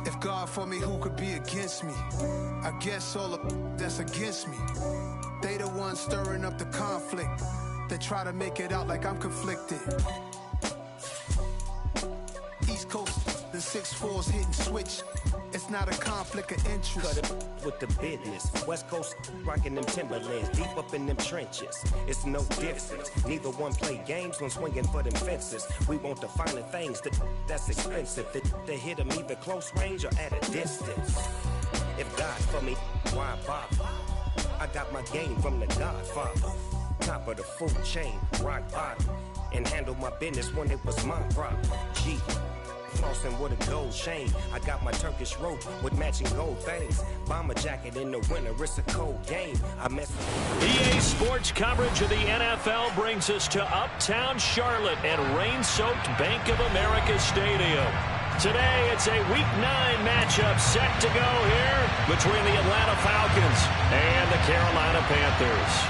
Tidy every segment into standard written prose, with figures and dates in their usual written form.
If God for me, who could be against me? I guess all that's against me. They the ones stirring up the conflict. They try to make it out like I'm conflicted. East Coast, the 6'4's hitting switch. It's not a conflict of interest. Cut it with the business. West Coast rocking them Timberlands, deep up in them trenches. It's no difference. Neither one play games when swinging for them fences. We want the finer things that's expensive. They hit them either close range or at a distance. If God for me, why bother? I got my game from the Godfather. Top of the food chain, rock bottom. And handle my business when it was my problem. G. Flossing with a gold chain. I got my Turkish rope with matching gold things. Bomber jacket in the winter, it's a cold game. I mess EA Sports coverage of the NFL brings us to Uptown Charlotte and rain-soaked Bank of America Stadium. Today, it's a Week 9 matchup set to go here between the Atlanta Falcons and the Carolina Panthers.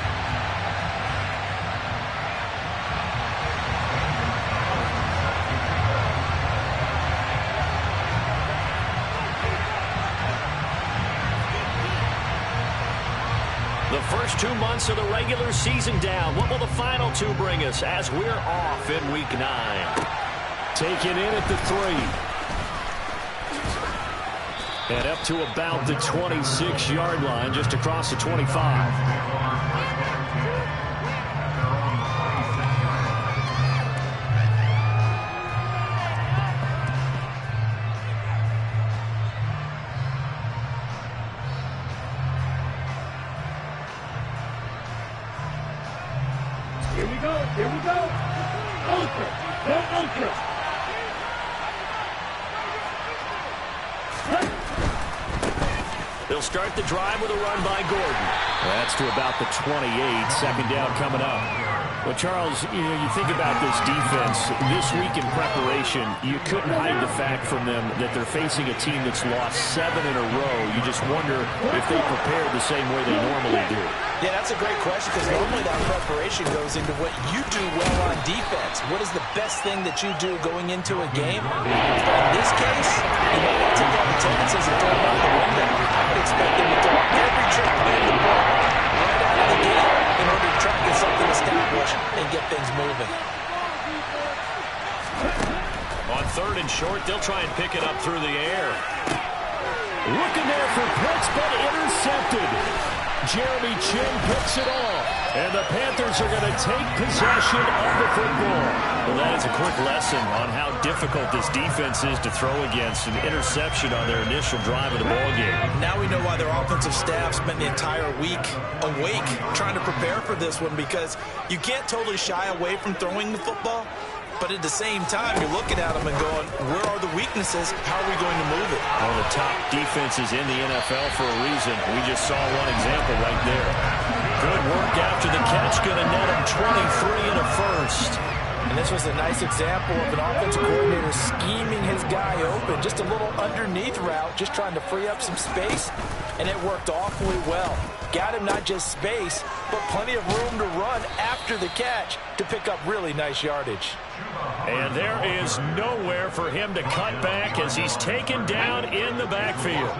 The first 2 months of the regular season down. What will the final 2 bring us as we're off in Week 9? Taken in at the 3. And up to about the 26-yard line, just across the 25. Here we go. Ultra. Go Ultra. They'll start the drive with a run by Gordon. That's to about the 28. Second down coming up. Well, Charles, you think about this defense. This week in preparation, you couldn't hide the fact from them that they're facing a team that's lost 7 in a row. You just wonder if they prepared the same way they normally do. Yeah, that's a great question because normally that preparation goes into what you do well on defense. What is the best thing that you do going into a game? In this case, you might have to take all the tendencies and throw them out the window. I would expect them to throw every trick in the book right out of the gate in order to try and get something established and get things moving. On 3rd and short, they'll try and pick it up through the air. Looking there for Pitts, but intercepted. Jeremy Chin picks it off. And the Panthers are going to take possession of the football. Well, that is a quick lesson on how difficult this defense is to throw against. An interception on their initial drive of the ballgame. Now we know why their offensive staff spent the entire week awake trying to prepare for this one, because you can't totally shy away from throwing the football. But at the same time, you're looking at them and going, where are the weaknesses? How are we going to move it? One of the top defenses in the NFL for a reason. We just saw one example right there. Good work after the catch. Going to net him 23 and a first. And this was a nice example of an offensive coordinator scheming his guy open. Just a little underneath route, just trying to free up some space. And it worked awfully well. Got him not just space, but plenty of room to run after the catch to pick up really nice yardage. And there is nowhere for him to cut back as he's taken down in the backfield.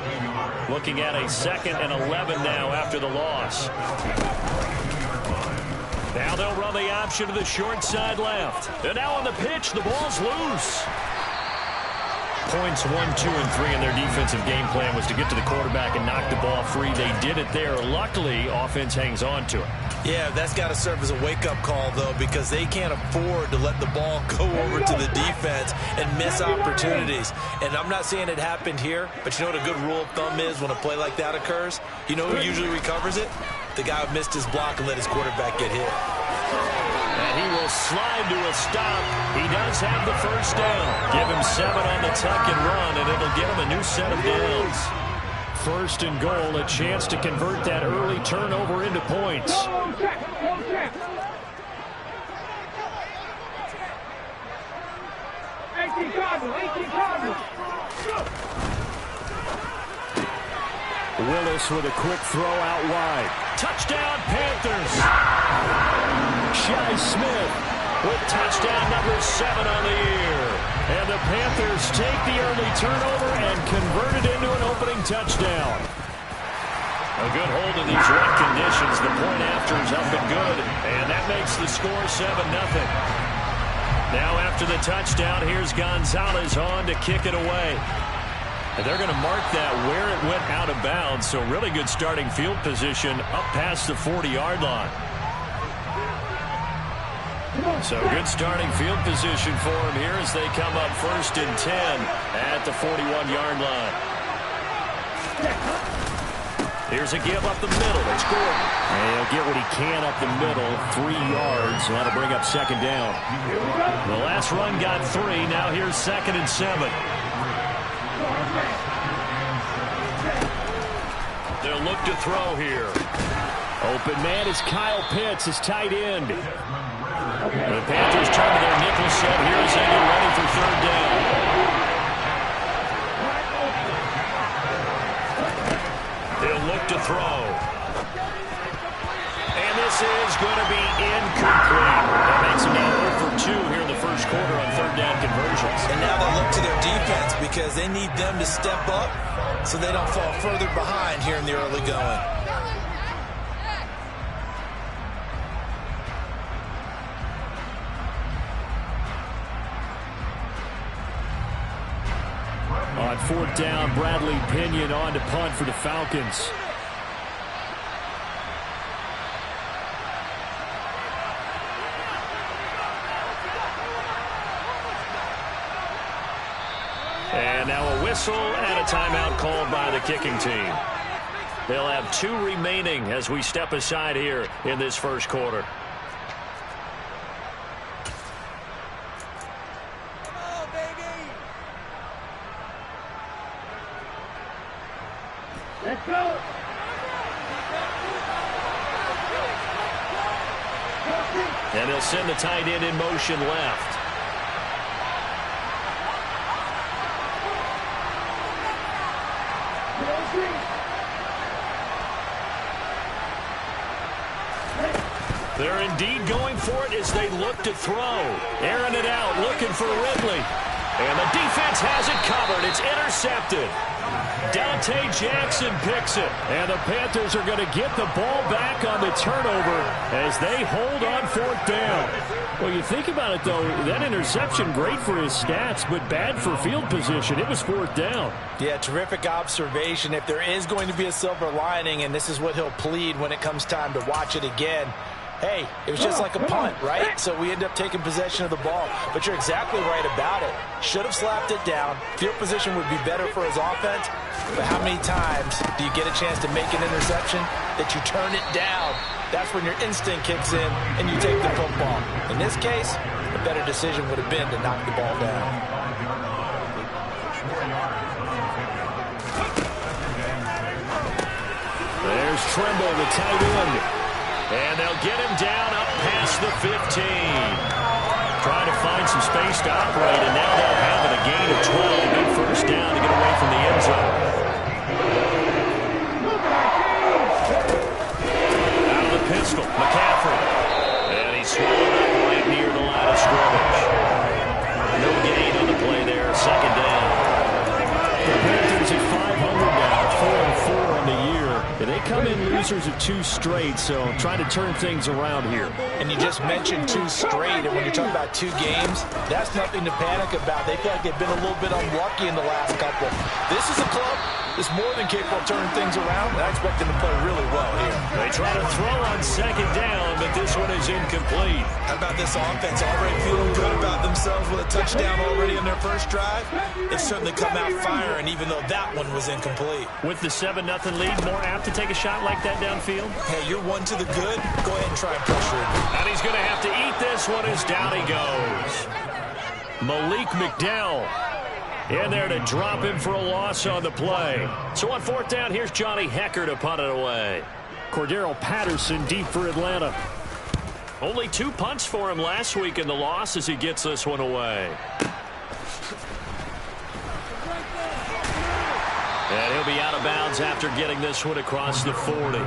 Looking at a 2nd and 11 now after the loss. Now they'll run the option to the short side left. And now on the pitch, the ball's loose. Points 1, 2, and 3 in their defensive game plan was to get to the quarterback and knock the ball free. They did it there. Luckily, offense hangs on to it. Yeah, that's got to serve as a wake-up call, though, because they can't afford to let the ball go over to the defense and miss opportunities. And I'm not saying it happened here, but you know what a good rule of thumb is when a play like that occurs? You know who usually recovers it? The guy who missed his block and let his quarterback get hit. And he will slide to a stop. He does have the first down. Give him 7 on the tuck and run, and it'll give him a new set of downs. 1st and goal, a chance to convert that early turnover into points. 18 Cardinals. Willis with a quick throw out wide. Touchdown, Panthers. Shi Smith with touchdown number 7 on the year. And the Panthers take the early turnover and convert it into an opening touchdown. A good hold in these wet conditions. The point after is up and good. And that makes the score 7-0. Now after the touchdown, here's Gonzalez on to kick it away. And they're going to mark that where it went out of bounds. So really good starting field position up past the 40-yard line. So good starting field position for them here as they come up 1st and 10 at the 41-yard line. Here's a give up the middle. It's Gordon. And he'll get what he can up the middle. 3 yards. That'll bring up 2nd down. The last run got 3. Now here's 2nd and 7. They'll look to throw here. Open man is Kyle Pitts, his tight end. The Panthers turn to their nickel set here as they get ready for 3rd down. They'll look to throw. And this is going to be incomplete. That makes them now 0 for 2 here in the first quarter on 3rd down conversions. And now they look to their defense because they need them to step up so they don't fall further behind here in the early going. On 4th down, Bradley Pinion on to punt for the Falcons. And now a whistle and a timeout called by the kicking team. They'll have 2 remaining as we step aside here in this first quarter. Let's go. And they'll send the tight end in motion left. They're indeed going for it as they look to throw. Airing it out, looking for Ridley. And the defense has it covered. It's intercepted. Dante Jackson picks it. And the Panthers are going to get the ball back on the turnover as they hold on 4th down. Well, you think about it, though, that interception, great for his stats, but bad for field position. It was 4th down. Yeah, terrific observation. If there is going to be a silver lining, and this is what he'll plead when it comes time to watch it again, hey, it was just like a punt, right? So we end up taking possession of the ball. But you're exactly right about it. Should have slapped it down. Field position would be better for his offense. But how many times do you get a chance to make an interception that you turn it down? That's when your instinct kicks in and you take the football. In this case, a better decision would have been to knock the ball down. There's Trimble, the tight end. And they'll get him down up past the 15. Trying to find some space to operate, and now they'll have it a gain of 12. Big first down to get away from the end zone. Out of the pistol, McCaffrey. And he's swallowed up right near the line of scrimmage. No gain on the play there, 2nd down. The Panthers at 500 now, 4-4 on the year. And they come in losers of 2 straight, so trying to turn things around here. And you just mentioned 2 straight, and when you're talking about 2 games, that's nothing to panic about. They feel like they've been a little bit unlucky in the last couple. This is a club that's more than capable of turning things around, and I expect them to play really well here. They try to throw on 2nd down, but this one is incomplete. How about this offense already feeling good about themselves with a touchdown already in their first drive? They've certainly come out firing, even though that one was incomplete. With the 7-0 lead, more apt to take a shot like that downfield? Hey, you're one to the good. Go ahead and try and pressure it. And he's going to have to eat this one as down he goes. Malik McDowell in there to drop him for a loss on the play. So on 4th down, here's Johnny Hecker to punt it away. Cordero Patterson deep for Atlanta. Only 2 punts for him last week in the loss as he gets this one away. And he'll be out of bounds after getting this one across the 40.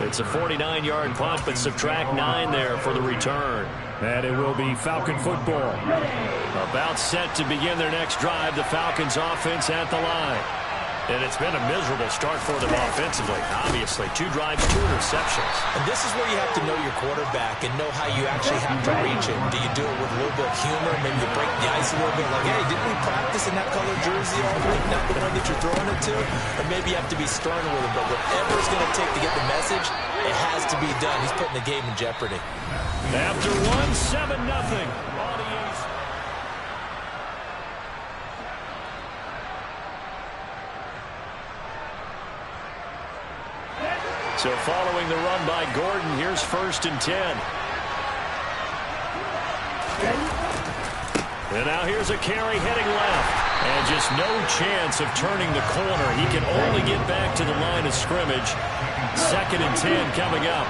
It's a 49-yard punt, but subtract 9 there for the return. And it will be Falcon football. About set to begin their next drive, the Falcons offense at the line. And it's been a miserable start for them offensively. Obviously, 2 drives, 2 interceptions. And this is where you have to know your quarterback and know how you actually have to reach him. Do you do it with a little bit of humor? Maybe you break the ice a little bit like, hey, didn't we practice in that color jersey all week, not the one that you're throwing it to? Or maybe you have to be stern with him. But whatever it's going to take to get the message, it has to be done. He's putting the game in jeopardy. After 1, 7-0. So following the run by Gordon, here's 1st and 10. And now here's a carry heading left. And just no chance of turning the corner. He can only get back to the line of scrimmage. 2nd and 10 coming up.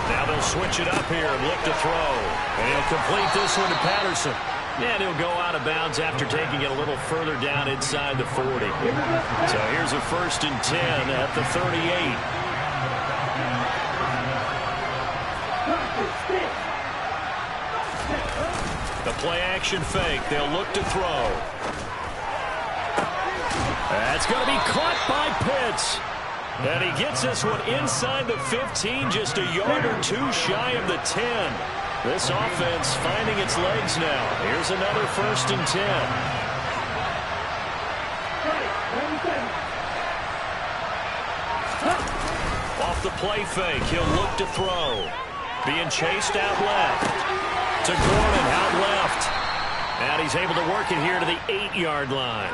Now they'll switch it up here and look to throw. And he'll complete this one to Patterson. And he'll go out of bounds after taking it a little further down inside the 40. So here's a 1st and 10 at the 38. The play action fake. They'll look to throw. That's going to be caught by Pitts. And he gets this one inside the 15, just a yard or 2 shy of the 10. This offense finding its legs now. Here's another 1st and 10. Off the play fake, he'll look to throw. Being chased out left. To Gordon out left. And he's able to work it here to the 8-yard line.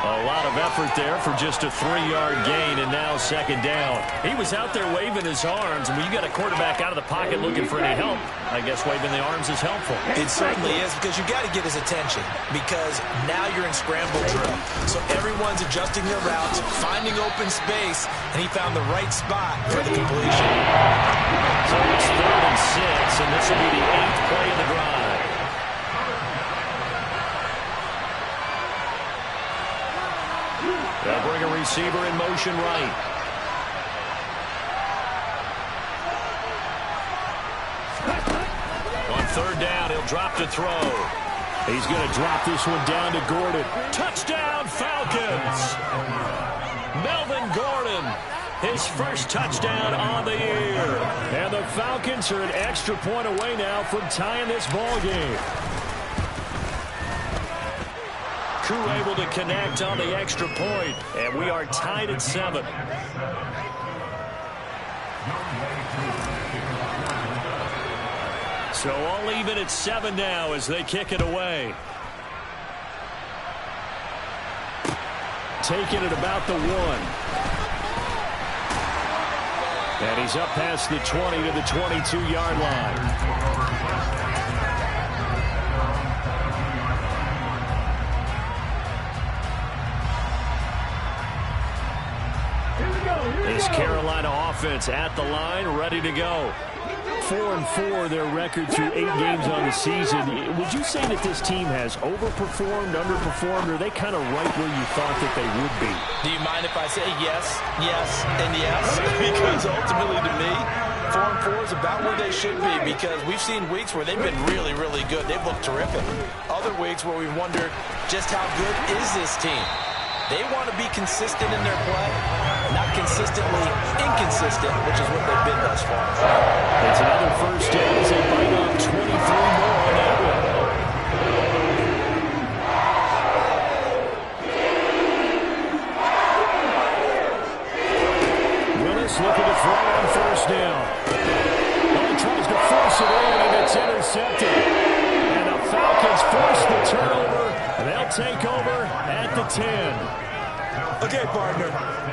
A lot of effort there for just a 3-yard gain, and now 2nd down. He was out there waving his arms, and when you got a quarterback out of the pocket looking for any help, I guess waving the arms is helpful. It certainly is, because you got to get his attention, because now you're in scramble drill. So everyone's adjusting their routes, finding open space, and he found the right spot for the completion. So it's 3rd and 6, and this will be the 8th play of the drive. They'll bring a receiver in motion right. On 3rd down, he'll drop to throw. He's going to drop this one down to Gordon. Touchdown, Falcons! Melvin Gordon, his first touchdown on the year. And the Falcons are an extra point away now from tying this ball game. Crew able to connect on the extra point, and we are tied at 7. So all even at 7 now as they kick it away. Taking it about the 1. And he's up past the 20 to the 22-yard line. This Carolina offense at the line, ready to go. 4-4 their record through 8 games on the season. Would you say that this team has overperformed, underperformed, or are they kind of right where you thought that they would be? Do you mind if I say yes, yes, and yes? Because ultimately to me, 4-4 is about where they should be, because we've seen weeks where they've been really, really good. They've looked terrific. Other weeks where we've wondered just how good is this team? They want to be consistent in their play, not consistently inconsistent, which is what they've been thus far. It's another 1st down as they bite off 23 more on that one. Willis looking to throw on 1st down. Oh, he tries to force it in, and it's intercepted. And the Falcons force the turnover, and they'll take over at the 10. Okay, partner,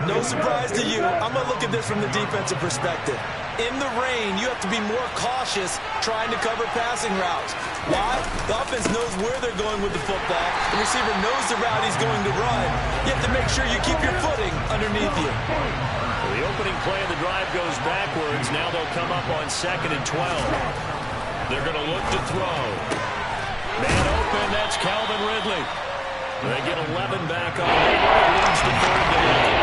no surprise to you. I'm going to look at this from the defensive perspective. In the rain, you have to be more cautious trying to cover passing routes. Why? The offense knows where they're going with the football. The receiver knows the route he's going to run. You have to make sure you keep your footing underneath you. Well, the opening play of the drive goes backwards. Now they'll come up on 2nd and 12. They're going to look to throw. Man open, that's Calvin Ridley. They get 11 back on it. Leads to third down.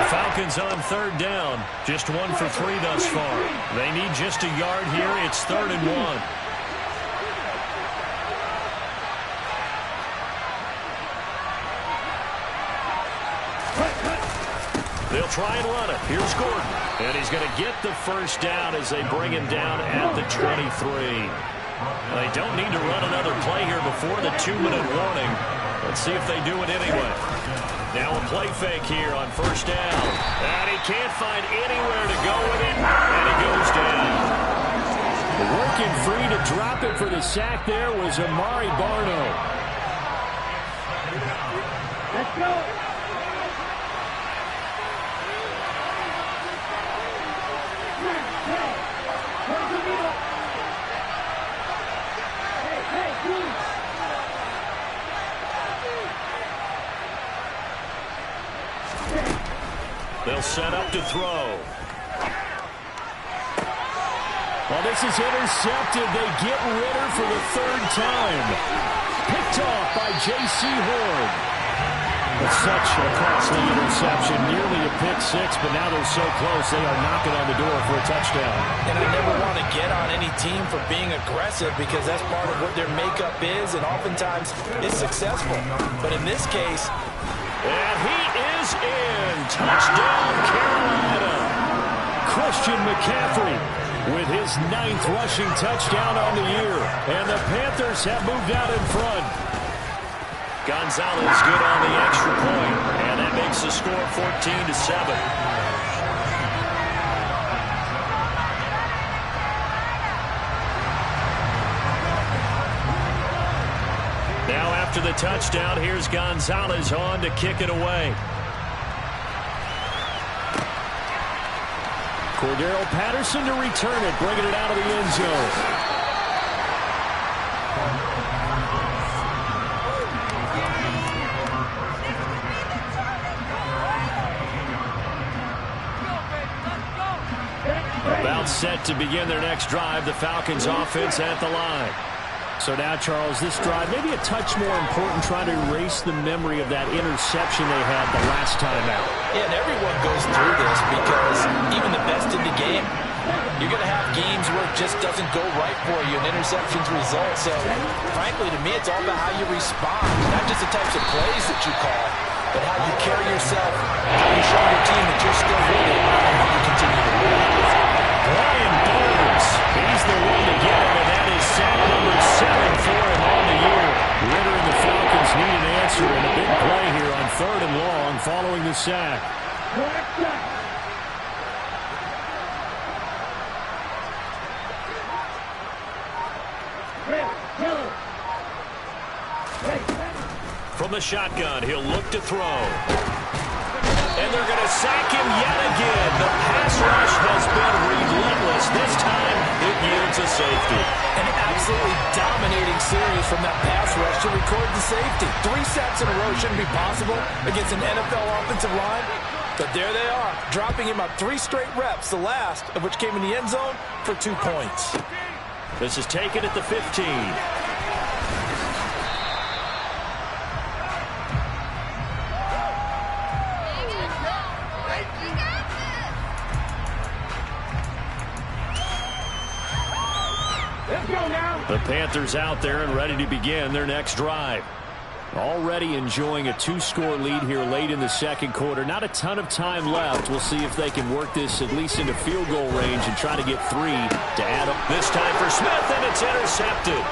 Falcons on third down. Just 1 for 3 thus far. They need just a yard here. It's 3rd and 1. They'll try and run it. Here's Gordon. And he's going to get the first down as they bring him down at the 23. They don't need to run another play here before the 2-minute warning. Let's see if they do it anyway. Now a play fake here on first down. And he can't find anywhere to go with it. And he goes down. Working free to drop it for the sack there was Amari Barno. Let's go. They'll set up to throw. Well, this is intercepted. They get Ritter for the 3rd time. Picked off by J.C. Horn. It's such a costly interception. Nearly a pick 6, but now they're so close they are knocking on the door for a touchdown. And I never want to get on any team for being aggressive because that's part of what their makeup is, and oftentimes it's successful. But in this case... And he is in. Touchdown, Carolina. Christian McCaffrey with his 9th rushing touchdown on the year. And the Panthers have moved out in front. Gonzalez good on the extra point. And that makes the score 14-7. Now after the touchdown, here's Gonzalez on to kick it away. Cordero Patterson to return it, bringing it out of the end zone. About set to begin their next drive. The Falcons offense at the line. So now, Charles, this drive maybe a touch more important, trying to erase the memory of that interception they had the last time out. Yeah, and everyone goes through this because even the best in the game, you're going to have games where it just doesn't go right for you, and interceptions result. So, frankly, to me, it's all about how you respond, not just the types of plays that you call, but how you carry yourself, how you show your team that you're still with it, and how you continue to win. Brian Burns, he's the one to get him, and that is sack number 7 for him on the year. Ritter and the Falcons need an answer, and a big play here on 3rd and long following the sack. From the shotgun, he'll look to throw. And they're going to sack him yet again. The pass rush has been relentless. This time, it yields a safety. An absolutely dominating series from that pass rush to record the safety. 3 sacks in a row shouldn't be possible against an NFL offensive line. But there they are, dropping him on 3 straight reps, the last of which came in the end zone for 2 points. This is taken at the 15. The Panthers out there and ready to begin their next drive. Already enjoying a 2-score lead here late in the second quarter. Not a ton of time left. We'll see if they can work this at least into field goal range and try to get 3 to add up. This time for Smith, and it's intercepted.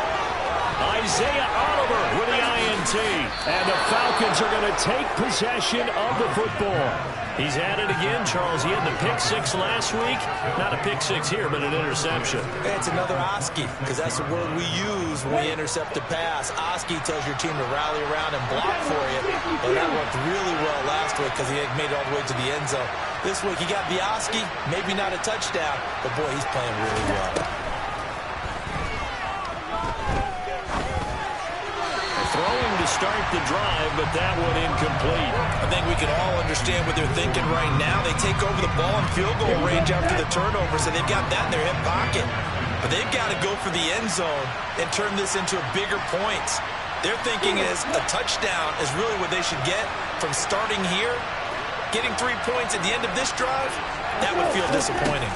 Isaiah Oliver with the INT. And the Falcons are going to take possession of the football. He's at it again, Charles. He had the pick 6 last week. Not a pick 6 here, but an interception. It's another Oski, because that's the word we use when we intercept a pass. Oski tells your team to rally around and block for you. And that worked really well last week because he made it all the way to the end zone. This week he got the Oski, maybe not a touchdown, but boy, he's playing really well. throwing to start the drive, but that one incomplete. I think we can all understand what they're thinking right now. They take over the ball in field goal range after the turnover, so they've got that in their hip pocket. But they've got to go for the end zone and turn this into bigger points. Their thinking is a touchdown is really what they should get from starting here. Getting 3 points at the end of this drive, that would feel disappointing.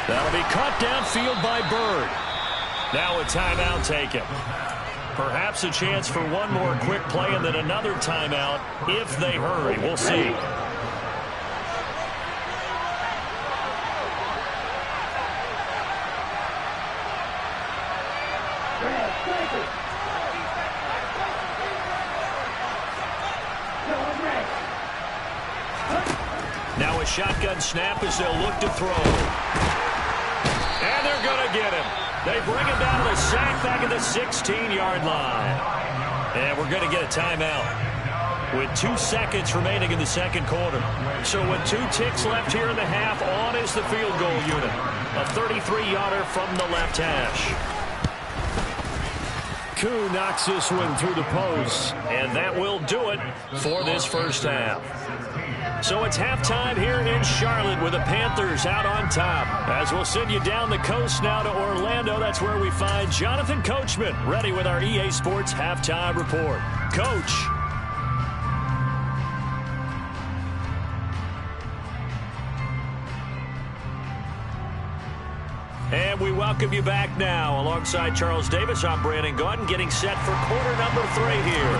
That'll be caught downfield by Bird. Now a timeout taken. Perhaps a chance for one more quick play and then another timeout if they hurry. We'll see. Now a shotgun snap as they'll look to throw. And they're going to get him. They bring him down to the sack back at the 16-yard line. And we're going to get a timeout with 2 seconds remaining in the second quarter. So with 2 ticks left here in the half, on is the field goal unit. A 33-yarder from the left hash. Koo knocks this one through the post. And that will do it for this first half. So it's halftime here in Charlotte with the Panthers out on top. As we'll send you down the coast now to Orlando, that's where we find Jonathan Coachman ready with our EA Sports Halftime Report. Coach. And we welcome you back now. Alongside Charles Davis, I'm Brandon Gaudin, getting set for quarter number 3 here.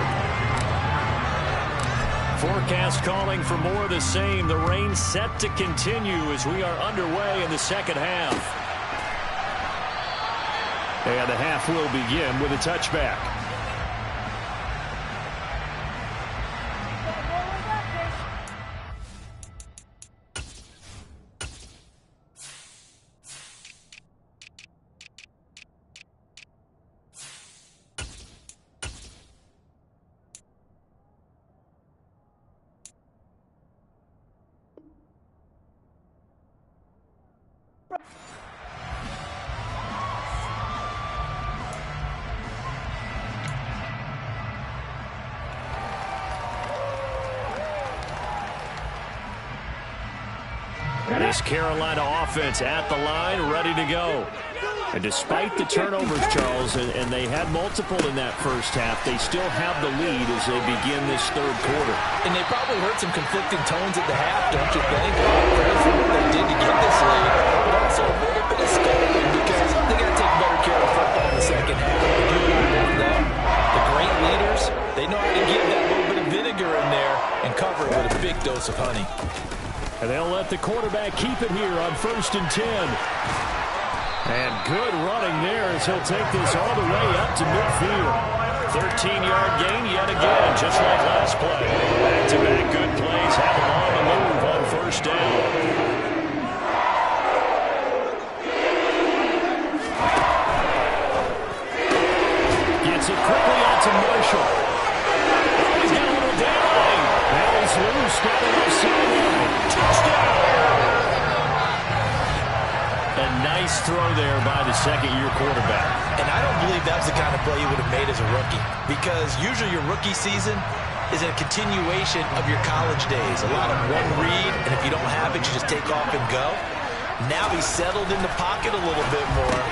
Forecast calling for more of the same. The rain set to continue as we are underway in the second half. And the half will begin with a touchback. This Carolina offense at the line, ready to go. And despite the turnovers, Charles, and they had multiple in that first half, they still have the lead as they begin this third quarter. And they probably heard some conflicting tones at the half, don't you think? Credit for what they did to get this lead, but also a little bit of scaring because they got to take better care of football in the second half. You and them, the great leaders, they know how to give that little bit of vinegar in there and cover it with a big dose of honey. And they'll let the quarterback keep it here on 1st and 10. And good running there as he'll take this all the way up to midfield. 13-yard gain yet again, just like last play. Back-to-back good plays have him on the move on 1st down. Gets it quickly out to Marshall. Oh, he's got a little down. Now he's loose, got it outside. Touchdown! A nice throw there by the second-year quarterback. And I don't believe that was the kind of play he would have made as a rookie, because usually your rookie season is a continuation of your college days. A lot of one read, and if you don't have it, you just take off and go. Now he's settled in the pocket a little bit more,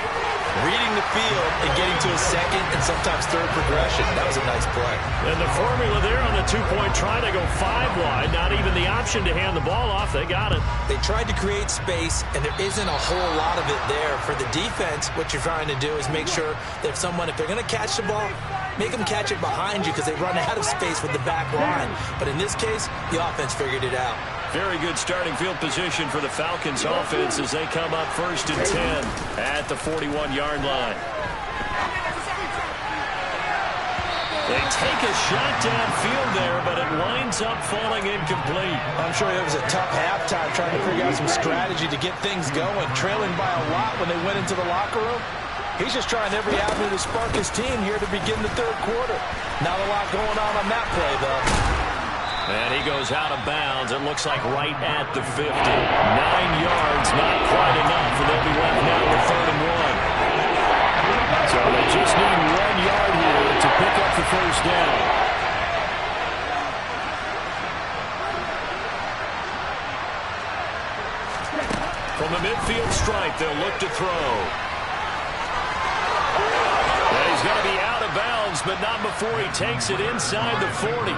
reading the field and getting to a second and sometimes third progression. That was a nice play. And the formula there on the two-point try, they go 5 wide. Not even the option to hand the ball off. They got it. They tried to create space, and there isn't a whole lot of it there. For the defense, what you're trying to do is make sure that if they're going to catch the ball, make them catch it behind you because they run out of space with the back line. But in this case, the offense figured it out. Very good starting field position for the Falcons offense as they come up 1st and 10 at the 41-yard line. They take a shot downfield there, but it winds up falling incomplete. I'm sure it was a tough halftime trying to figure out some strategy to get things going, trailing by a lot when they went into the locker room. He's just trying every avenue to spark his team here to begin the third quarter. Not a lot going on that play, though. And he goes out of bounds. It looks like right at the 50. 9 yards, not quite enough, and they'll be left now with 3rd and 1. So they just first down. From the midfield stripe, they'll look to throw. And he's going to be out of bounds, but not before he takes it inside the 40.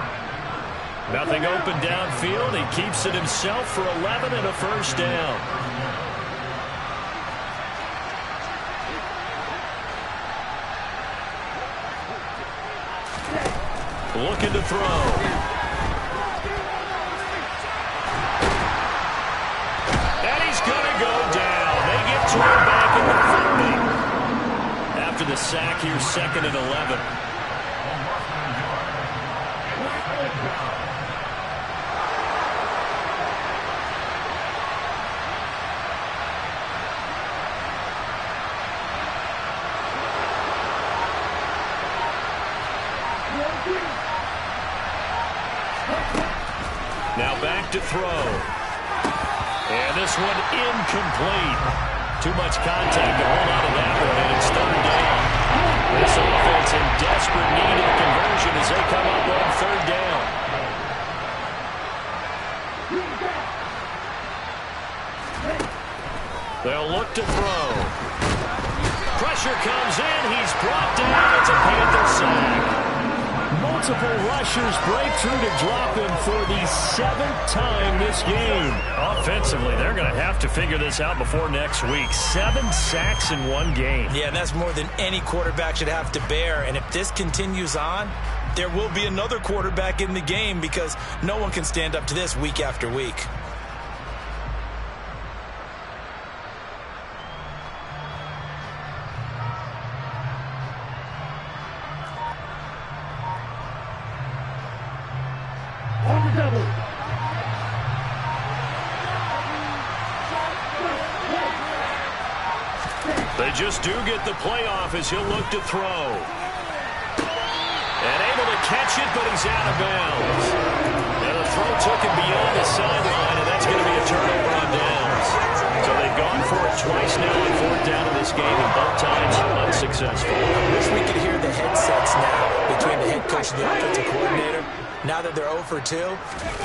Nothing open downfield. He keeps it himself for 11 and a first down. Looking to throw. And he's going to go down. They get to him back in the 30. After the sack here, 2nd and 11. Now back to throw. And this one incomplete. Too much contact to hold on to that one, and it's 3rd down. This offense in desperate need of conversion as they come up on 3rd down. They'll look to throw. Pressure comes in. He's brought down. It's a Panther sack. Multiple rushers break through to drop him for the 7th time this game. Offensively, they're going to have to figure this out before next week. 7 sacks in one game. Yeah, and that's more than any quarterback should have to bear. And if this continues on, there will be another quarterback in the game because no one can stand up to this week after week. They just do get the playoff as he'll look to throw. And able to catch it, but he's out of bounds. And the throw took him beyond the sideline, and that's going to be a turnover on downs. So they've gone for it twice now on 4th down in this game, and both times unsuccessful. I wish we could hear the headsets now between the head coach and the offensive coordinator. Now that they're 0 for 2,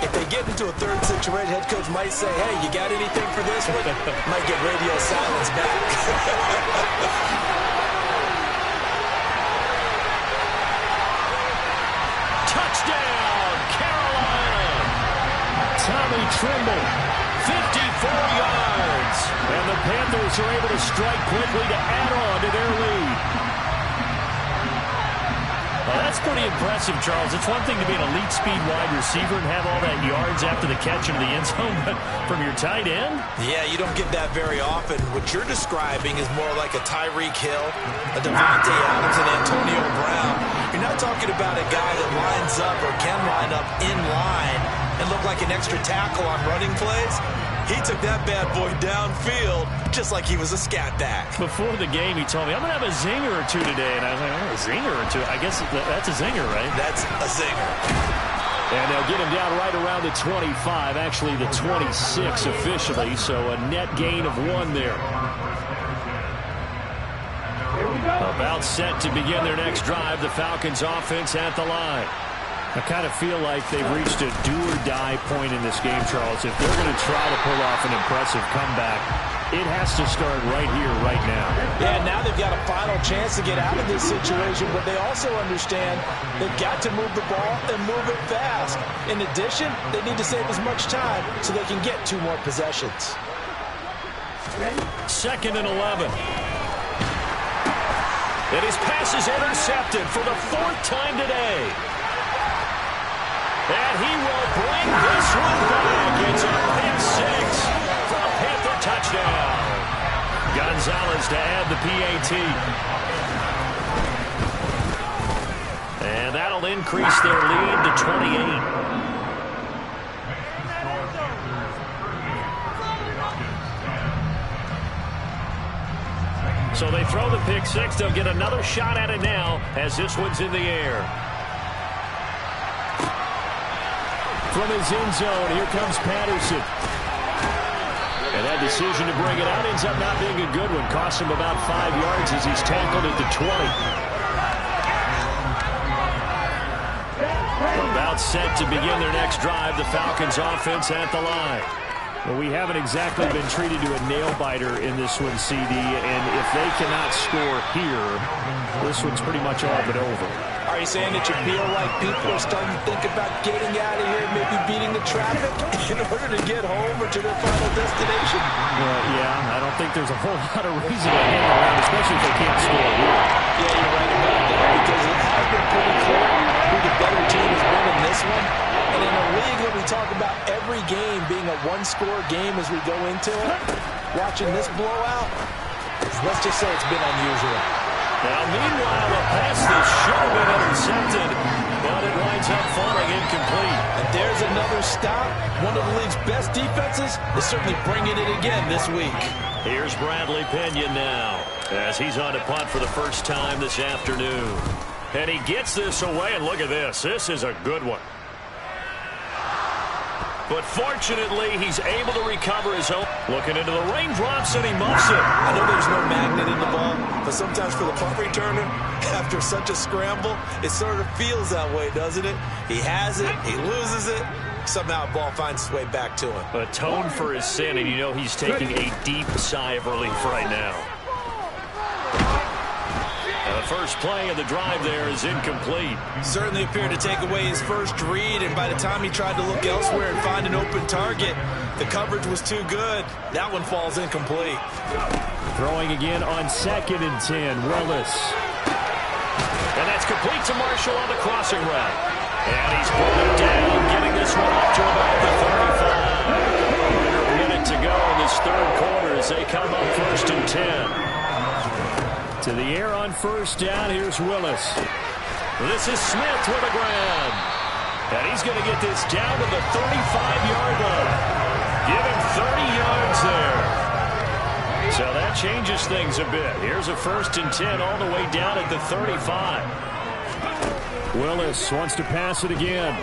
if they get into a 3rd situation, head coach might say, hey, you got anything for this one? Might get radio silence back. Touchdown, Carolina! Tommy Trimble, 54 yards. And the Panthers are able to strike quickly to add on to their lead. Well, that's pretty impressive, Charles. It's one thing to be an elite speed wide receiver and have all that yards after the catch into the end zone, but from your tight end? Yeah, you don't get that very often. What you're describing is more like a Tyreek Hill, a Devontae Adams, and Antonio Brown. You're not talking about a guy that lines up or can line up in line and look like an extra tackle on running plays. He took that bad boy downfield just like he was a scat back. Before the game, he told me, I'm going to have a zinger or two today. And I was like, oh, a zinger or two? I guess that's a zinger, right? That's a zinger. And they'll get him down right around the 25, actually the 26 officially, so a net gain of 1 there. About set to begin their next drive, the Falcons offense at the line. I kind of feel like they've reached a do-or-die point in this game, Charles. If they're going to try to pull off an impressive comeback, it has to start right here, right now. Yeah, now they've got a final chance to get out of this situation, but they also understand they've got to move the ball and move it fast. In addition, they need to save as much time so they can get 2 more possessions. 2nd and 11. And his pass is intercepted for the 4th time today. And he will bring this one back. It's a pick 6 for a Panther touchdown. Gonzalez to add the PAT. And that'll increase their lead to 28. So they throw the pick 6. They'll get another shot at it now as this one's in the air. From his end zone, here comes Patterson. And that decision to bring it out ends up not being a good one. Costs him about 5 yards as he's tackled at the 20. set to begin their next drive. The Falcons offense at the line. Well, we haven't exactly been treated to a nail-biter in this one, CD, and if they cannot score here, this one's pretty much all but over. Are you saying that you feel like people are starting to think about getting out of here, maybe beating the traffic in order to get home or to their final destination? Well, yeah, I don't think there's a whole lot of reason to hang around, especially if they can't score here. Yeah, you're right about that, because it has been pretty clear who the better team has been in this one. And in a league where we talk about every game being a one-score game as we go into it, watching this blowout, let's just say it's been unusual. Now, meanwhile, a pass that should have been intercepted, but it winds up falling incomplete. And there's another stop. One of the league's best defenses is certainly bringing it again this week. Here's Bradley Pinion now, as he's on to punt for the first time this afternoon. And he gets this away, and look at this. This is a good one. But fortunately, he's able to recover his own. Looking into the raindrops, and he muffs it. I know there's no magnet in the ball, but sometimes for the punt returner, after such a scramble, it sort of feels that way, doesn't it? He has it, he loses it, somehow the ball finds its way back to him. Atone for his sin, and you know he's taking a deep sigh of relief right now. The first play of the drive there is incomplete. Certainly appeared to take away his first read, and by the time he tried to look elsewhere and find an open target, the coverage was too good. That one falls incomplete. Throwing again on 2nd and 10, Willis. And that's complete to Marshall on the crossing route. And he's pulled it down, getting this one up to about the 35. Under a minute to go in this third quarter as they come up 1st and 10. To the air on 1st down, here's Willis. This is Smith with a grab. And he's going to get this down to the 35-yard line. Give him 30 yards there. So that changes things a bit. Here's a 1st and 10 all the way down at the 35. Willis wants to pass it again.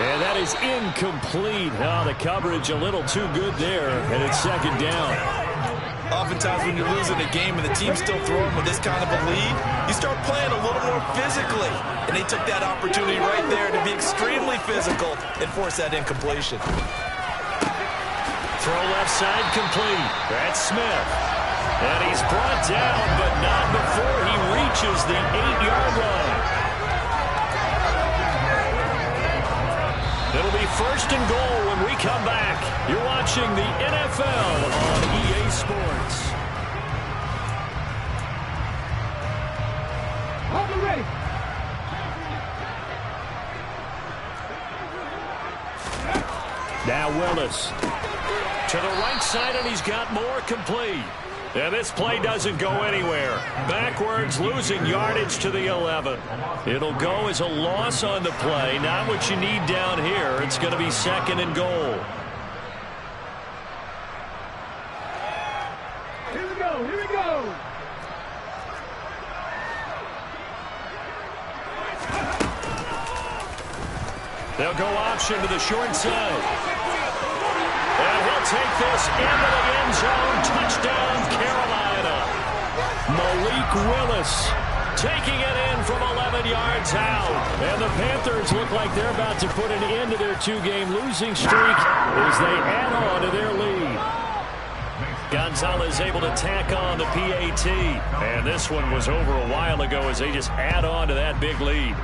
And that is incomplete. Oh, the coverage a little too good there, and it's 2nd down. Oftentimes when you're losing a game and the team's still throwing with this kind of a lead, you start playing a little more physically. And they took that opportunity right there to be extremely physical and force that incompletion. Throw left side complete. That's Smith. And he's brought down, but not before he reaches the 8-yard line. It'll be 1st and goal when we come back. You're watching the NFL on EA Sports. Hold it ready. Now Willis. To the right side, and he's got more complete. And this play doesn't go anywhere. Backwards, losing yardage to the 11. It'll go as a loss on the play. Not what you need down here. It's going to be 2nd and goal. Here we go, here we go. They'll go option to the short side. And he'll take this into the end zone. Touchdown, Carolina. Malik Willis taking it in from 11 yards out. And the Panthers look like they're about to put an end to their 2-game losing streak as they add on to their lead. Gonzalez able to tack on the PAT. And this one was over a while ago as they just add on to that big lead.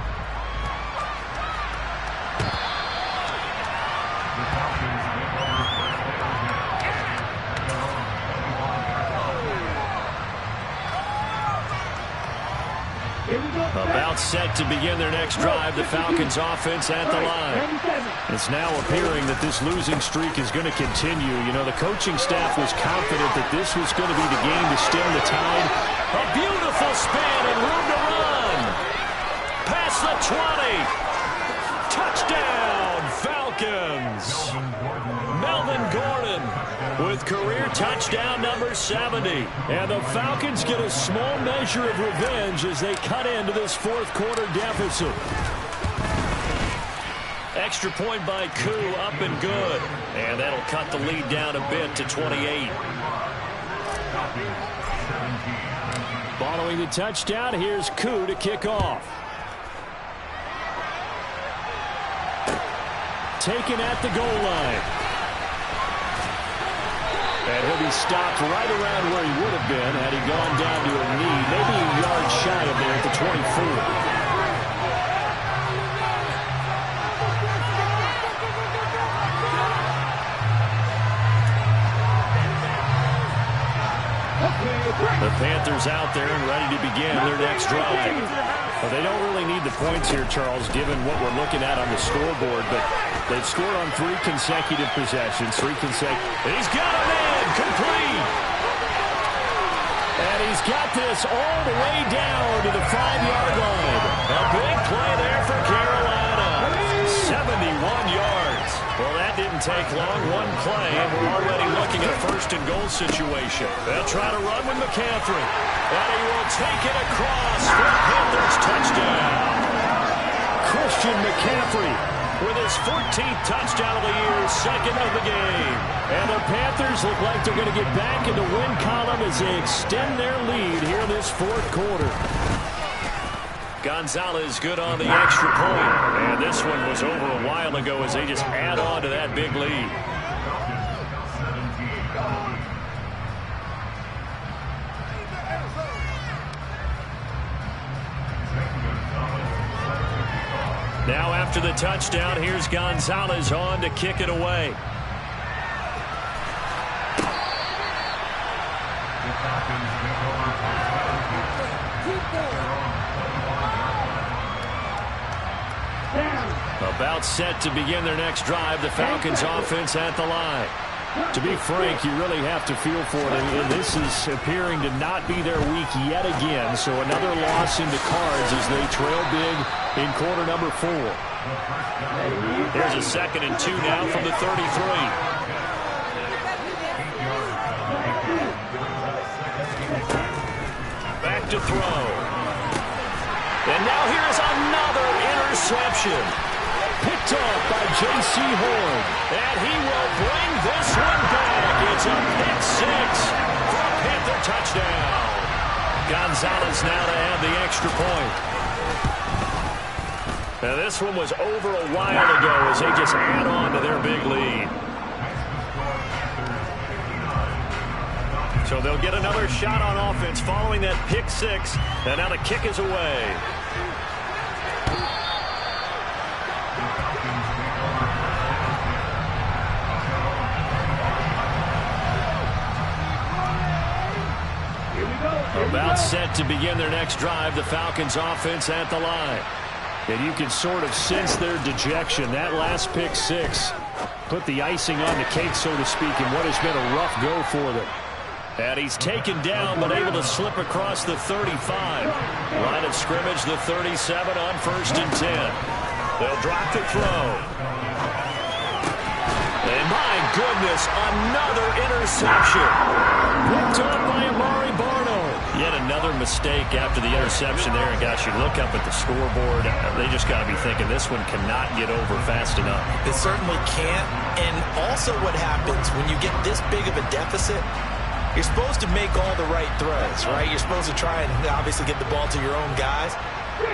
About set to begin their next drive, the Falcons offense at the line. It's now appearing that this losing streak is going to continue. You know, the coaching staff was confident that this was going to be the game to stem the tide. A beautiful spin and room to run. Past the 20. Touchdown, Falcons. Melvin Gordon with career touchdown number 70. And the Falcons get a small measure of revenge as they cut into this 4th quarter deficit. Extra point by Koo, up and good. And that'll cut the lead down a bit to 28. Following the touchdown, here's Koo to kick off. taken at the goal line. And he'll be stopped right around where he would have been had he gone down to a knee, maybe a yard shy of there at the 24. The Panthers out there and ready to begin their next drive. Well, they don't really need the points here, Charles, given what we're looking at on the scoreboard, but they've scored on 3 consecutive possessions. He's got a man, complete. And he's got this all the way down to the 5-yard line. A big play there for Carolina. 71 yards. Well, that didn't take long. One play, and we're already looking at a first-and-goal situation. They'll try to run with McCaffrey. And he will take it across for the Panthers touchdown. Christian McCaffrey with his 14th touchdown of the year, second of the game. And the Panthers look like they're going to get back in the win column as they extend their lead here in this fourth quarter. Gonzalez good on the extra point. And this one was over a while ago as they just add on to that big lead. Now after the touchdown, here's Gonzalez on to kick it away. About set to begin their next drive. The Falcons offense at the line. To be frank, you really have to feel for it. And this is appearing to not be their week yet again. So another loss into cards as they trail big in quarter number 4. Here's a 2nd and 2 now from the 33. Back to throw. And now here's another interception. Picked up by J.C. Horn. And he will bring this one back. It's a pick 6 for a Panther touchdown. Gonzalez now to add the extra point. Now this one was over a while ago as they just add on to their big lead. So they'll get another shot on offense following that pick 6. And now the kick is away. About set to begin their next drive, the Falcons offense at the line. And you can sort of sense their dejection. That last pick 6 put the icing on the cake, so to speak, in what has been a rough go for them. And he's taken down, but able to slip across the 35. Line of scrimmage, the 37 on 1st and 10. They'll drop the throw. And my goodness, another interception. Picked up by Amari Barno. Yet another mistake after the interception there. And gosh, you look up at the scoreboard, they just got to be thinking this one cannot get over fast enough. It certainly can't. And also what happens when you get this big of a deficit, you're supposed to make all the right throws, right? You're supposed to try and obviously get the ball to your own guys.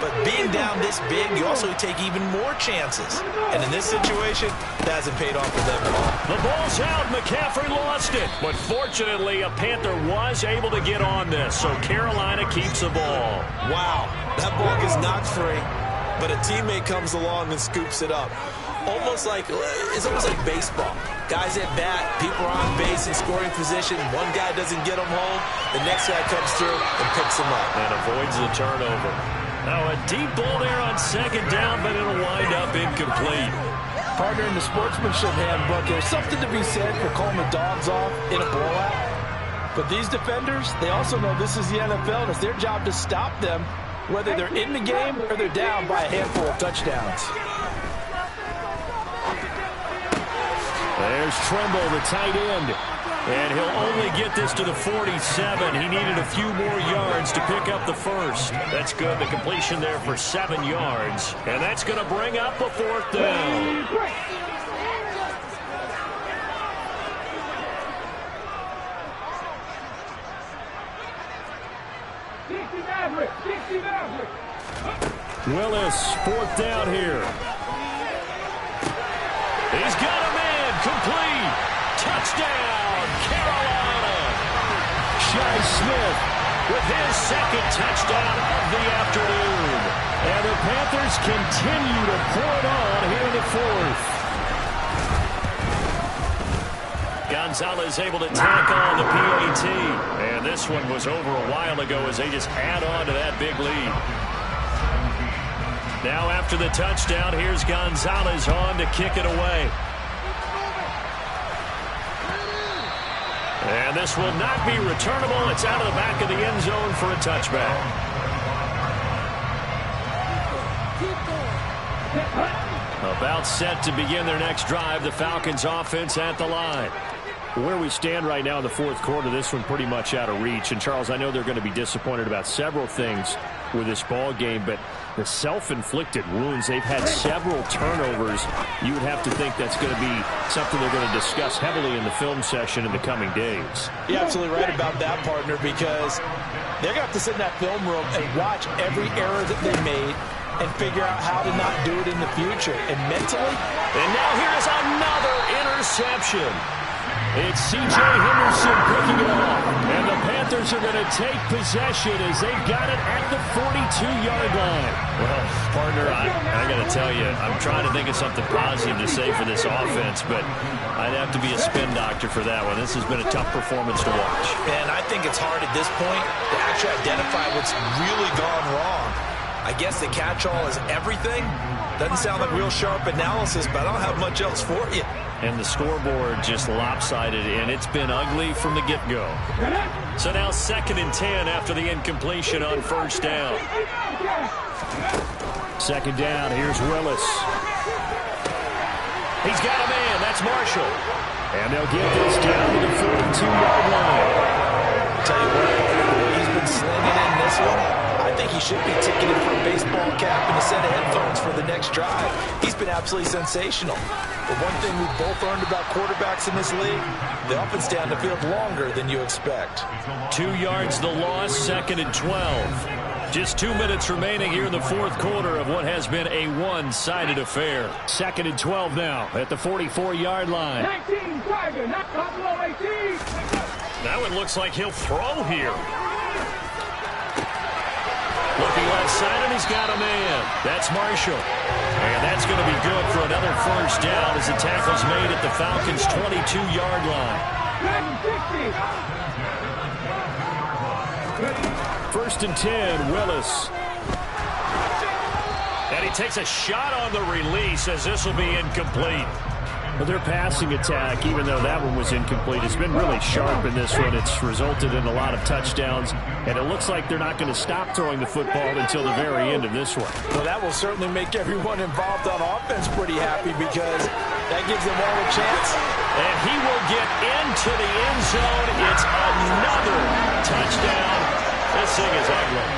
But being down this big, you also take even more chances. And in this situation, that hasn't paid off for them at all. The ball's out. McCaffrey lost it. But fortunately, a Panther was able to get on this. So Carolina keeps the ball. Wow. That ball gets knocked free, but a teammate comes along and scoops it up. It's almost like baseball. Guys at bat, people are on base in scoring position. One guy doesn't get him home. The next guy comes through and picks him up. And avoids the turnover. Now a deep ball there on 2nd down, but it'll wind up incomplete. Partner, in the sportsmanship handbook, there's something to be said for calling the dogs off in a blowout. But these defenders, they also know this is the NFL, and it's their job to stop them, whether they're in the game or they're down by a handful of touchdowns. There's Tremble, the tight end. And he'll only get this to the 47. He needed a few more yards to pick up the first. That's good. The completion there for 7 yards. And that's going to bring up a 4th down. Willis, 4th down here. Touchdown, Carolina! Shi Smith with his second touchdown of the afternoon. And the Panthers continue to pour it on here in the fourth. Gonzalez able to tack on the PAT. And this one was over a while ago as they just add on to that big lead. Now after the touchdown, here's Gonzalez on to kick it away. And this will not be returnable. It's out of the back of the end zone for a touchback. About set to begin their next drive. The Falcons offense at the line. Where we stand right now in the fourth quarter, this one pretty much out of reach. And, Charles, I know they're going to be disappointed about several things with this ball game, but the self-inflicted wounds, they've had several turnovers. You would have to think that's going to be something they're going to discuss heavily in the film session in the coming days. You're absolutely right about that, partner, because they're going to have to sit in that film room and watch every error that they made and figure out how to not do it in the future. And mentally. And now here's another interception. It's C.J. Henderson picking it up. And the Panthers are going to take possession as they've got it at the 42-yard line. Well, partner, I got to tell you, I'm trying to think of something positive to say for this offense, but I'd have to be a spin doctor for that one. This has been a tough performance to watch. And I think it's hard at this point to actually identify what's really gone wrong. I guess the catch-all is everything. Doesn't sound like real sharp analysis, but I don't have much else for you. And the scoreboard just lopsided, and it's been ugly from the get-go. So now 2nd and 10 after the incompletion on first down. 2nd down, here's Willis. He's got a man, that's Marshall. And they'll get this down to the 42-yard line. I'll tell you what, he's been slinging in this one. I think he should be ticketed for a baseball cap and a set of headphones for the next drive. He's been absolutely sensational. But one thing we've both learned about quarterbacks in this league, they often stay on the field longer than you expect. 2 yards the loss, 2nd and 12. Just 2 minutes remaining here in the fourth quarter of what has been a one-sided affair. 2nd and 12 now at the 44-yard line. 19, Tiger, not below 18. That one looks like he'll throw here. Looking left side, and he's got a man. That's Marshall. And that's going to be good for another first down as the tackle's made at the Falcons' 22-yard line. 1st and 10, Willis. And he takes a shot on the release as this will be incomplete. But their passing attack, even though that one was incomplete, has been really sharp in this one. It's resulted in a lot of touchdowns, and it looks like they're not going to stop throwing the football until the very end of this one. Well, that will certainly make everyone involved on offense pretty happy because that gives them all a chance. And he will get into the end zone. It's another touchdown. This thing is ugly.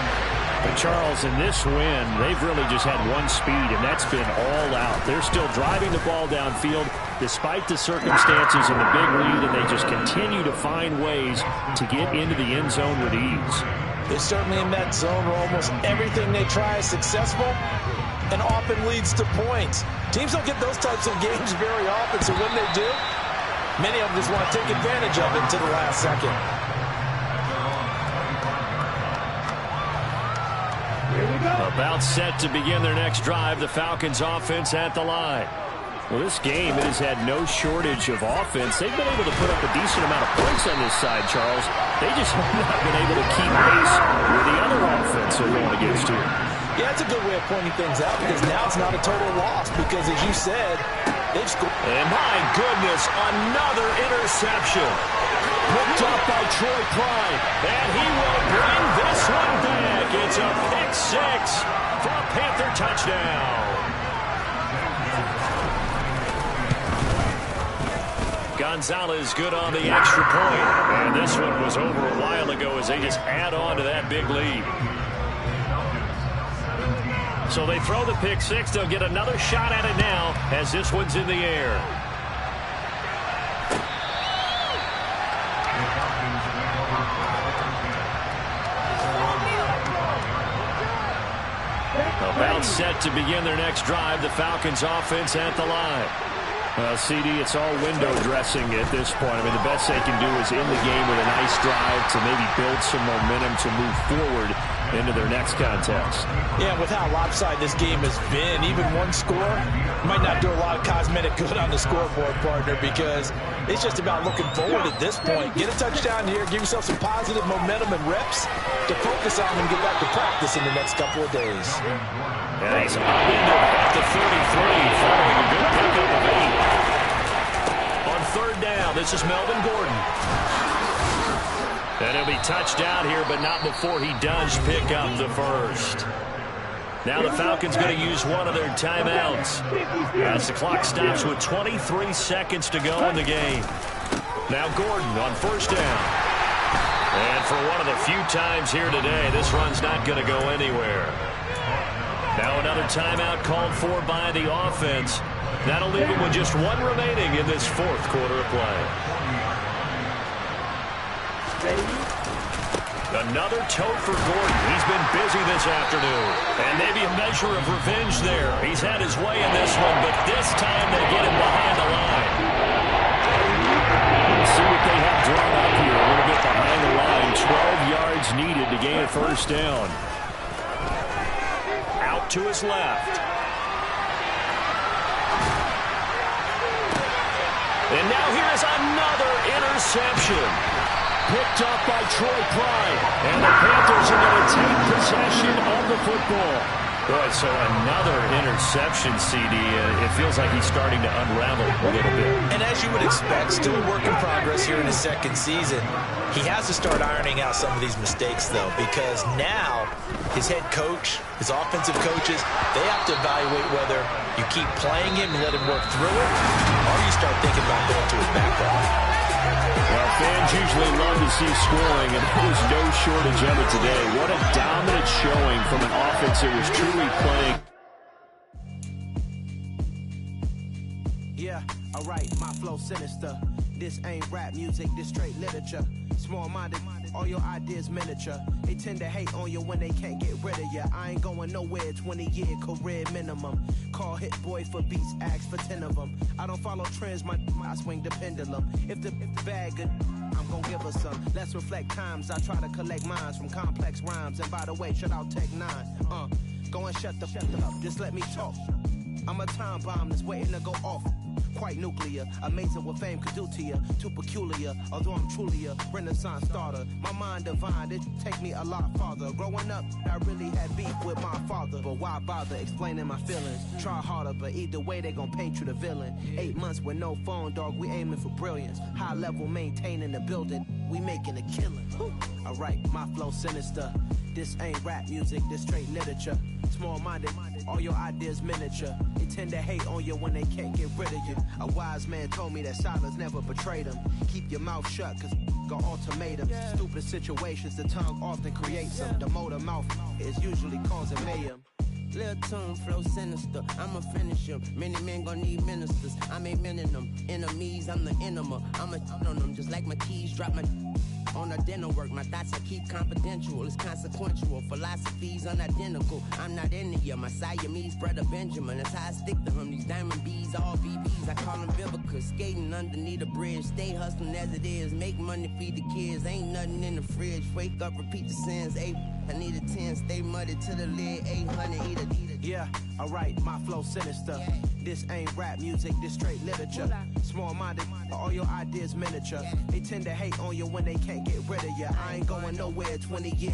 But Charles, in this win, they've really just had one speed, and that's been all out. They're still driving the ball downfield despite the circumstances and the big lead, and they just continue to find ways to get into the end zone with ease. They're certainly in that zone where almost everything they try is successful and often leads to points. Teams don't get those types of games very often, so when they do, many of them just want to take advantage of it to the last second. About set to begin their next drive, the Falcons offense at the line. Well, this game, it has had no shortage of offense. They've been able to put up a decent amount of points on this side, Charles. They just have not been able to keep pace with the other offense they're going against here. Yeah, that's a good way of pointing things out because now it's not a total loss because, as you said, they've scored. And my goodness, another interception. Picked up by Troy Prime, and he will bring this one back. It's a pick six for a Panther touchdown. Gonzalez good on the extra point. And this one was over a while ago as they just add on to that big lead. So they throw the pick six. They'll get another shot at it now as this one's in the air. About set to begin their next drive, the Falcons offense at the line. Well, CD, it's all window dressing at this point. I mean, the best they can do is in the game with a nice drive to maybe build some momentum to move forward into their next contest. Yeah, with how lopsided this game has been, even one score might not do a lot of cosmetic good on the scoreboard, partner, because it's just about looking forward at this point. Get a touchdown here, give yourself some positive momentum and reps to focus on and get back to practice in the next couple of days. And he's upended at the 33 following a good pickup of 8. On third down, this is Melvin Gordon. And he'll be touched out here, but not before he does pick up the first. Now the Falcons going to use one of their timeouts as the clock stops with 23 seconds to go in the game. Now Gordon on first down. And for one of the few times here today, this run's not going to go anywhere. Now another timeout called for by the offense. That'll leave him with just one remaining in this fourth quarter of play. Another tote for Gordon. He's been busy this afternoon. And maybe a measure of revenge there. He's had his way in this one, but this time they get him behind the line. Let's see what they have drawn up here. A little bit behind the line. 12 yards needed to gain a first down. Out to his left. And now here is another interception. Picked up by Troy Pride. And the Panthers are going to take possession of the football. Boy, so another interception, CD. It feels like he's starting to unravel a little bit. And as you would expect, still a work in progress here in his second season. He has to start ironing out some of these mistakes, though, because now his head coach, his offensive coaches, they have to evaluate whether you keep playing him and let him work through it, or you start thinking about going to his backup. Well, fans usually love to see scoring, and there was no shortage of it today. What a dominant showing from an offense that was truly playing. Yeah, alright, my flow sinister. This ain't rap music, this straight literature. Small-minded, all your ideas miniature. They tend to hate on you when they can't get rid of you. I ain't going nowhere, 20-year career minimum. Call hit boy for beats, ask for 10 of them. I don't follow trends, I swing the pendulum. If the bag good, I'm gonna give her some. Let's reflect times, I try to collect minds from complex rhymes. And by the way, shut out Tech 9. Go and shut the up, just let me talk. I'm a time bomb that's waiting to go off. Quite nuclear, amazing what fame could do to you. Too peculiar, although I'm truly a renaissance starter. My mind divine, it take me a lot farther. Growing up, I really had beef with my father. But why bother explaining my feelings? Try harder, but either way they gon' paint you the villain. 8 months with no phone, dog, we aiming for brilliance. High level maintaining the building, we making a killing. Alright, my flow sinister. This ain't rap music, this straight literature. Small-minded, all your ideas miniature. They tend to hate on you when they can't get rid of you. A wise man told me that silence never betrayed him. Keep your mouth shut, cause got ultimatums. Stupid situations, the tongue often creates them. The motor mouth is usually causing mayhem. Lil' tune, flow sinister, I'ma finish him. Many men gon' need ministers, I'm a men in them. Enemies, I'm the enema. I'ma on them, just like my keys, drop my on a dinner work. My thoughts I keep confidential, it's consequential. Philosophies unidentical, I'm not into you. My Siamese brother Benjamin, that's how I stick to him. These diamond bees, all BBs, I call them Vivica. Skating underneath a bridge, stay hustling as it is. Make money, feed the kids, ain't nothing in the fridge. Wake up, repeat the sins, I need a 10, stay muddy to the lid, 800, eat a. Yeah, alright, my flow sinister. This ain't rap music, this straight literature. Small-minded, all your ideas miniature. They tend to hate on you when they can't get rid of you. I ain't going nowhere, 20 years.